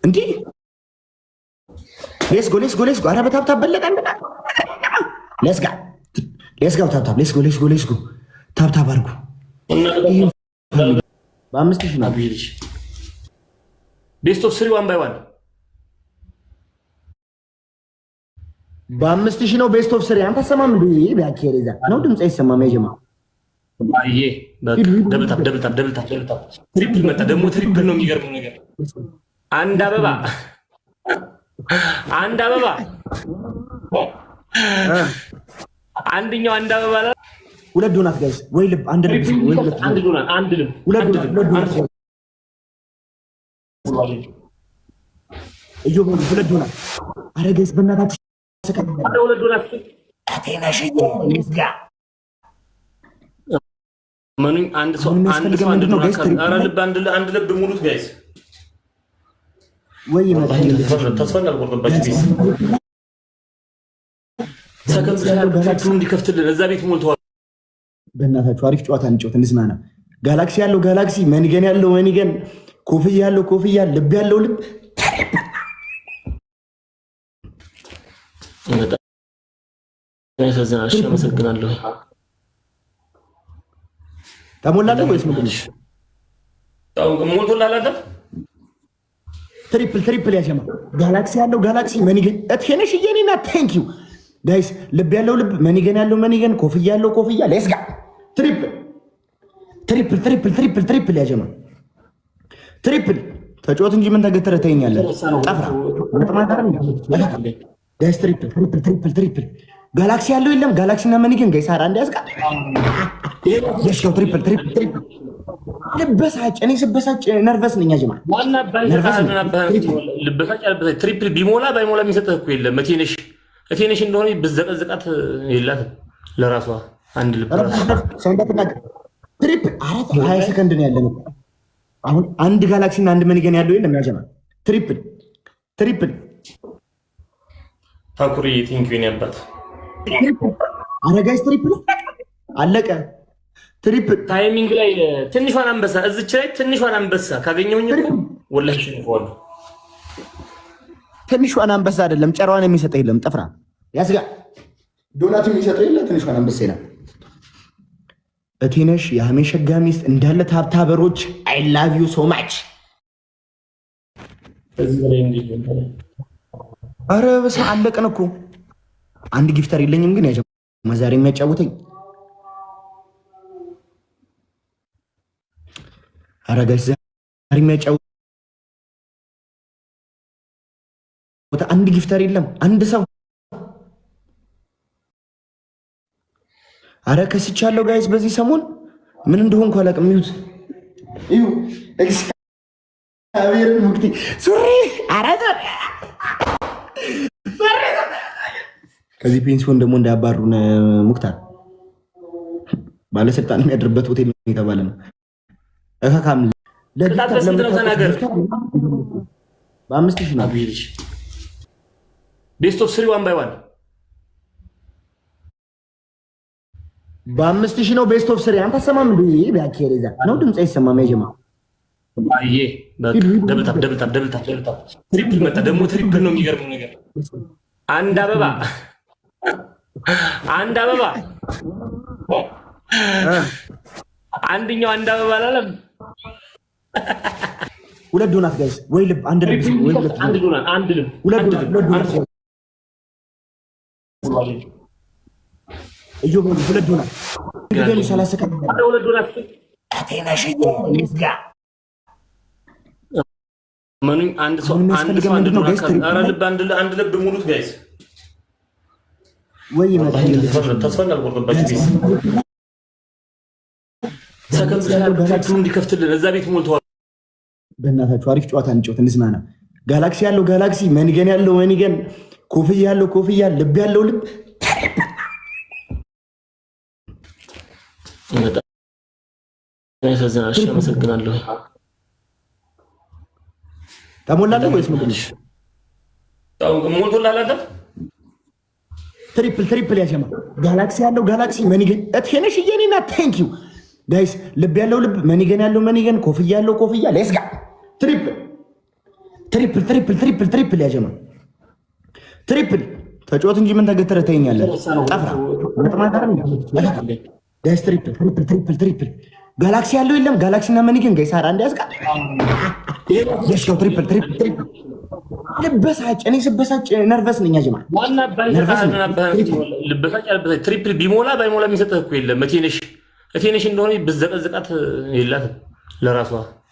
እንዴ ሌስ ጎ ኧረ በታብታብ በለጠ ሌስ ጋው ታብታብ ሌስ ጎ ታብታብ አድርጉ። በአምስት ሺህ ነው ቤስት ኦፍ 3 1 by 1 በአምስት ሺህ ነው ቤስት ኦፍ 3 አንተ ሰማም እንዴ ቢያኬሪዛ ነው ድምጽ አይሰማም ያጀማ አዬ ደብል ታፕ ትሪፕል መጣ ደግሞ ትሪፕል ነው የሚገርመው ነገር አንድ አበባ አንደኛው አንድ አበባ ሁለት ዶናት ጋይስ ወይ ልብ አንድ ልብ ወይ አንድ ልብ ሁለት ዶናት እዮ ሁለት ዶናት አረ ጋይስ በእናታችሁ አረ ሁለት ዶናት አቴናሽ ይስጋ ማን አንድ ሰው አንድ ዶናት አረ ልብ አንድ ልብ ሙሉት ጋይስ ወይ ይመጣል ተስፋና አልቆርጥባችሁ ቢስ ሰከንድ ትሪፕሉ እንዲከፍትልን እዛ ቤት ሞልቷል። በእናታችሁ አሪፍ ጨዋታ እንጫወት እንዝናና። ጋላክሲ ያለው ጋላክሲ፣ መኒገን ያለው መኒገን፣ ኮፍያ ያለው ኮፍያ፣ ልብ ያለው ልብ። ያሳዝናል። አመሰግናለሁ። ተሞላለህ ወይስ ምንድን ነው? ሞልቶላል አይደል? ትሪፕል ያሸማ ጋላክሲ ያለው ጋላክሲ፣ መኒገን እትሄነሽ የኔና ቴንክ ዩ ጋይስ። ልብ ያለው ልብ፣ መኒገን ያለው መኒገን፣ ኮፍያ ያለው ኮፍያ። ሌትስ ጋ ትሪፕል ያጀማ ትሪፕል ተጫወት እንጂ ምን ተገተረ ተይኛለህ? ጠፍራ ጋይስ። ትሪፕል ጋላክሲ ያለው የለም። ጋላክሲና መኒገን ጋይስ። አራ አንድ ያስቃ ለሽው ትሪፕል ልበሳጭ። እኔ ስበሳጭ ነርቨስ ነኝ ያጀማ። ዋና ልበሳጭ ትሪፕል ቢሞላ ባይሞላ የሚሰጥህ እኮ የለም። እቴነሽ እንደሆነ ብዘቀዝቃት የላትም ለራሷ አንድ ልብ ትሪፕል 20 ሰከንድ ነው ያለነው። አሁን አንድ ጋላክሲና አንድ መኒገን ያለው የለም ያጀማ። ትሪፕል ታኩሪ ቲንኪን ያባት አረ ጋይስ ትሪፕል አለቀ። ትሪፕል ታይሚንግ ላይ ትንሿን አንበሳ እዚች ላይ ትንሿን አንበሳ ካገኘሁኝ እኮ ወላሂ ሽንፈዋለሁ። ትንሿን አንበሳ አይደለም ጨራዋን የሚሰጠው የለም። ጠፍራ ያስጋ ዶናት የሚሰጠው የለ ትንሿን አንበሳ ይላል። እቴነሽ የሀሜ ሸጋ ሚስት እንዳለ ታብታበሮች አይ ላቭ ዩ ሶ ማች። አረ በስመ አለቀን እኮ። አንድ ጊፍተር የለኝም ግን ያጀ ማዛሪ የሚያጫውተኝ አረ ጋይስ ዛሬ የሚያጫውተኝ አንድ ጊፍተር የለም። አንድ ሰው አረ ከስቻለሁ ጋይስ። በዚህ ሰሞን ምን እንደሆንኩ አላውቅም። እዩ እግዚአብሔር ሙክቲ ሱሪ አረ ከዚህ ፔንሲዮን ደግሞ እንዳያባሩን ሙክታር ባለስልጣን የሚያድርበት ሆቴል የተባለ ነው። እካካም ተናገር። በአምስት ሺህ ነው ቤስት ኦፍ 3 1 by 1 በአምስት ሺህ ነው ቤስት ኦፍ 3 አንተ ሰማም እንዴ ቢያኬሪዛ ነው ድምጽ አይሰማም ያጀማ አዬ ደብል ታፕ ትሪፕል መጣ ደግሞ ትሪፕል ነው የሚገርመው ነገር አንድ አበባ አንደኛው አንድ አበባ አላለም። ሁለት ዶናት ጋይስ ወይ ልብ አንድ ልብ ወይ አንድ ዶናት አንድ ልብ ሁለት ዶናት እዮ ሁለት ዶናት ግን 30 ሰከንድ አንድ ሁለት ዶናት አቴናሽ ይስጋ ማን አንድ ሰው አረ ልብ አንድ ልብ ሙሉት ጋይስ። ወይ ይመጣል ተስፋና አልቆርጥባችሁ ቢስ ሰከንድ ትሪፕሉ እንዲከፍትልን እዛ ቤት ሞልቷል። በእናታችሁ አሪፍ ጨዋታ እንጫወት እንዝናና። ጋላክሲ ያለው ጋላክሲ፣ መኒገን ያለው መኒገን፣ ኮፍያ ያለው ኮፍያ፣ ልብ ያለው ልብ። ያሳዝናል። አመሰግናለሁ። ተሞላለህ ወይስ ምንድን ነው? ሞልቶላል አይደል? ትሪፕል ያሸማ ጋላክሲ ያለው ጋላክሲ፣ መኒገን እትሄነሽ የኔና ቴንክ ዩ ጋይስ። ልብ ያለው ልብ፣ መኒገን ያለው መኒገን፣ ኮፍያ ያለው ኮፍያ። ሌትስ ጋ ትሪፕል ትሪፕል ትሪፕል ትሪፕል ያጀማ ትሪፕል ተጫወት እንጂ ምን ተገተረ ተኛለህ? ጠፍራ ጋይስ ትሪፕል ትሪፕል ትሪፕል ትሪፕል ጋላክሲ ያለው የለም። ጋላክሲ እና መኒገን ጋይስ አራ እንዲያስቀጥ የሽው ትሪፕል ትሪፕል ትሪፕል ልበሳጭ እኔ ስበሳጭ ነርቨስ ነኝ ያጀማ ዋና ልበሳጭ ትሪፕል ቢሞላ ባይሞላ የሚሰጥህ እኮ የለም። እቴነሽ እንደሆነ ብዘቀዝቃት የላትም ለራሷ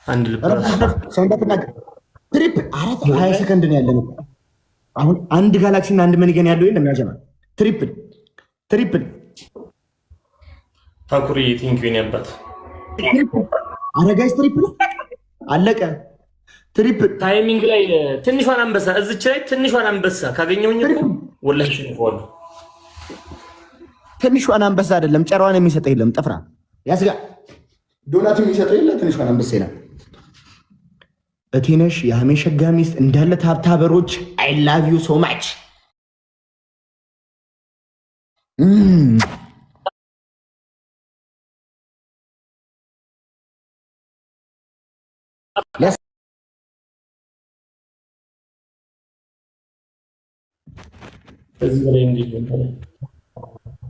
አንድ ልብ ትሪፕል 20 ሰከንድ ነው ያለነው። አሁን አንድ ጋላክሲ እና አንድ መኒገን ያለው የለም ያጀማ ትሪፕል ትሪፕል ታኩሪ ቲንኪን ያባት አረጋይስ ትሪፕል አለቀ። ትሪፕል ታይሚንግ ላይ ትንሿን አንበሳ እዚች ላይ ትንሿን አንበሳ ካገኘሁኝ እኮ ወላሂ ሽንፈዋል። ትንሿን አንበሳ አይደለም ጨሯን የሚሰጠው የለም። ጠፍራ ያስጋ ዶናት የሚሰጠው የለም። ትንሿን አንበሳ ይላል። እቴነሽ የሀሜ ሸጋ ሚስት እንዳለ ታብታበሮች አይ ላቭ ዩ ሶ ማች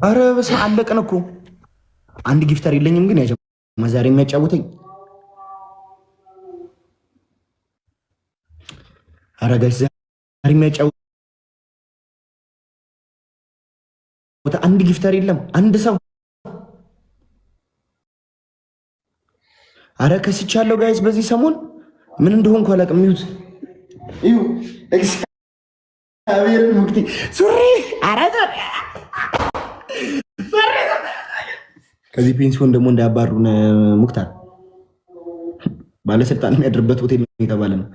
ኧረ በስመ አብ አለቀን እኮ። አንድ ጊፍተር የለኝም ግን ያጀማ ዛሬ የሚያጫውተኝ ኧረ ጋይስ ዛሬ የሚያጫውተኝ አንድ ጊፍተር የለም። አንድ ሰው ኧረ ከስቻለሁ ጋይስ። በዚህ ሰሞን ምን እንደሆንኩ አላውቅም። ይሁት እዩ እግዚአብሔርን ሙክቲ ሱሪ አራዳ ከዚህ ፔንሲዮን ደግሞ እንዳያባሩን ሙክታር ባለስልጣን የሚያድርበት ሆቴል የተባለ ነው።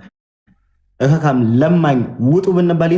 እካካም ለማኝ ውጡ ብንባል